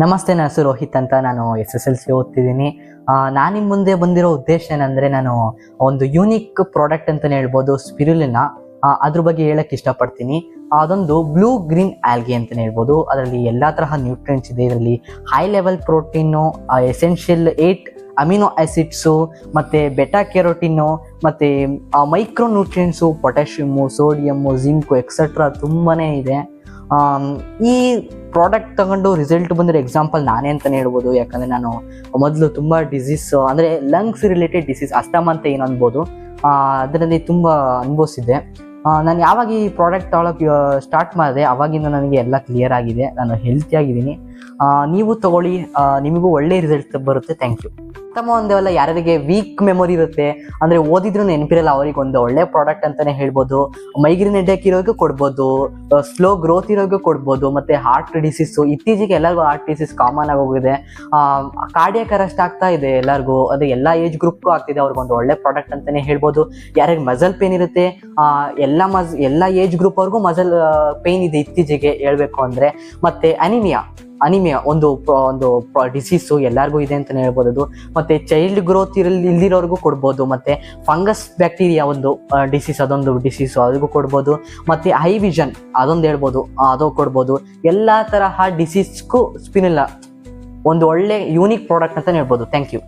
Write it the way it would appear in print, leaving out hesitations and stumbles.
ನಮಸ್ತೆ, ನನ್ನ ಹೆಸರು ರೋಹಿತ್ ಅಂತ. ನಾನು SSLC ಓದ್ತಿದ್ದೀನಿ. ನಾನು ನಿಮ್ಮ ಮುಂದೆ ಬಂದಿರೋ ಉದ್ದೇಶ ಏನಂದರೆ, ನಾನು ಒಂದು ಯೂನಿಕ್ ಪ್ರಾಡಕ್ಟ್ ಅಂತಲೇ ಹೇಳ್ಬೋದು, ಸ್ಪಿರುಲಿನಾ. ಅದ್ರ ಬಗ್ಗೆ ಹೇಳಕ್ಕೆ ಇಷ್ಟಪಡ್ತೀನಿ. ಅದೊಂದು ಬ್ಲೂ ಗ್ರೀನ್ ಆಲ್ಗೆ ಅಂತಲೇ ಹೇಳ್ಬೋದು. ಅದರಲ್ಲಿ ಎಲ್ಲ ತರಹ ನ್ಯೂಟ್ರಿಯೆಂಟ್ಸ್ ಇದೆ. ಇದರಲ್ಲಿ high level protein, essential 8 amino acids, ಮತ್ತು ಬೆಟಾ ಕೆರೋಟಿನ್ನು, ಮತ್ತು micro nutrients, potassium, sodium, zinc etcetera ತುಂಬಾ ಇದೆ. ಈ ಪ್ರಾಡಕ್ಟ್ ತಗೊಂಡು ರಿಸಲ್ಟ್ ಬಂದಿರೋ ಎಕ್ಸಾಂಪಲ್ ನಾನೇ ಅಂತಲೇ ಹೇಳ್ಬೋದು. ಯಾಕಂದರೆ ನಾನು ಮೊದಲು ತುಂಬ ಡಿಸೀಸ್, ಅಂದರೆ ಲಂಗ್ಸ್ ರಿಲೇಟೆಡ್ ಡಿಸೀಸ್, ಅಸ್ತಮ ಅಂತ ಏನು ಅನ್ಬೋದು, ಅದರಲ್ಲಿ ತುಂಬ ಅನುಭವಿಸಿದ್ದೆ. ನಾನು ಯಾವಾಗ ಈ ಪ್ರಾಡಕ್ಟ್ ತೊಗೊಳಕ್ಕೆ ಸ್ಟಾರ್ಟ್ ಮಾಡಿದೆ, ಅವಾಗಿಂದ ನನಗೆ ಎಲ್ಲ ಕ್ಲಿಯರ್ ಆಗಿದೆ. ನಾನು ಹೆಲ್ತಿಯಾಗಿದ್ದೀನಿ. ನೀವು ತೊಗೊಳ್ಳಿ, ನಿಮಗೂ ಒಳ್ಳೆ ರಿಸಲ್ಟ್ ಬರುತ್ತೆ. Thank you. ಉತ್ತಮ ಒಂದೇವಲ್ಲ, ಯಾರಿಗೆ ವೀಕ್ ಮೆಮೊರಿ ಇರುತ್ತೆ, ಅಂದರೆ ಓದಿದ್ರೂ ನೆನಪಿರಲ್ಲ, ಅವ್ರಿಗೆ ಒಂದು ಒಳ್ಳೆ ಪ್ರಾಡಕ್ಟ್ ಅಂತಲೇ ಹೇಳ್ಬೋದು. ಮೈಗ್ರೇನ್ ಹೆಡ್ಡೇಕ್ ಇರೋರಿಗೆ ಕೊಡ್ಬೋದು, ಸ್ಲೋ ಗ್ರೋತ್ ಇರೋರಿಗೆ ಕೊಡ್ಬೋದು, ಮತ್ತು ಹಾರ್ಟ್ ಡಿಸೀಸು, ಇತ್ತೀಚೆಗೆ ಎಲ್ಲರಿಗೂ ಹಾರ್ಟ್ ಡಿಸೀಸ್ ಕಾಮನ್ ಆಗಿ ಹೋಗಿದೆ. ಕಾರ್ಡಿಯಾಕ್ ಅರೆಸ್ಟ್ ಆಗ್ತಾ ಇದೆ ಎಲ್ಲರಿಗೂ, ಅದು ಎಲ್ಲ ಏಜ್ ಗ್ರೂಪ್ಗೂ ಆಗ್ತಿದೆ. ಅವ್ರಿಗೊಂದು ಒಳ್ಳೆ ಪ್ರಾಡಕ್ಟ್ ಅಂತಲೇ ಹೇಳ್ಬೋದು. ಯಾರಿಗೆ ಮಸಲ್ ಪೇನ್ ಇರುತ್ತೆ, ಎಲ್ಲ ಏಜ್ ಗ್ರೂಪ್ ಅವ್ರಿಗೂ ಮಸಲ್ ಪೇನ್ ಇದೆ ಇತ್ತೀಚೆಗೆ ಹೇಳ್ಬೇಕು ಅಂದರೆ. ಮತ್ತು ಅನಿಮಿಯಾ ಒಂದು ಡಿಸೀಸು ಎಲ್ಲರಿಗೂ ಇದೆ ಅಂತಲೇ ಹೇಳ್ಬೋದು. ಮತ್ತು ಚೈಲ್ಡ್ ಗ್ರೋತ್ ಇಲ್ದಿರೋರ್ಗೂ ಕೊಡ್ಬೋದು. ಮತ್ತು ಫಂಗಸ್ ಬ್ಯಾಕ್ಟೀರಿಯಾ ಒಂದು ಡಿಸೀಸ್, ಅದೊಂದು ಡಿಸೀಸು, ಅದಕ್ಕೂ ಕೊಡ್ಬೋದು. ಮತ್ತು ಹೈ ವಿಷನ್ ಅದೊಂದು ಹೇಳ್ಬೋದು, ಅದು ಕೊಡ್ಬೋದು. ಎಲ್ಲ ತರಹ ಡಿಸೀಸ್ಗೂ ಸ್ಪಿರುಲಿನಾ ಒಂದು ಒಳ್ಳೆ ಯೂನಿಕ್ ಪ್ರಾಡಕ್ಟ್ ಅಂತಲೇ ಹೇಳ್ಬೋದು. Thank you.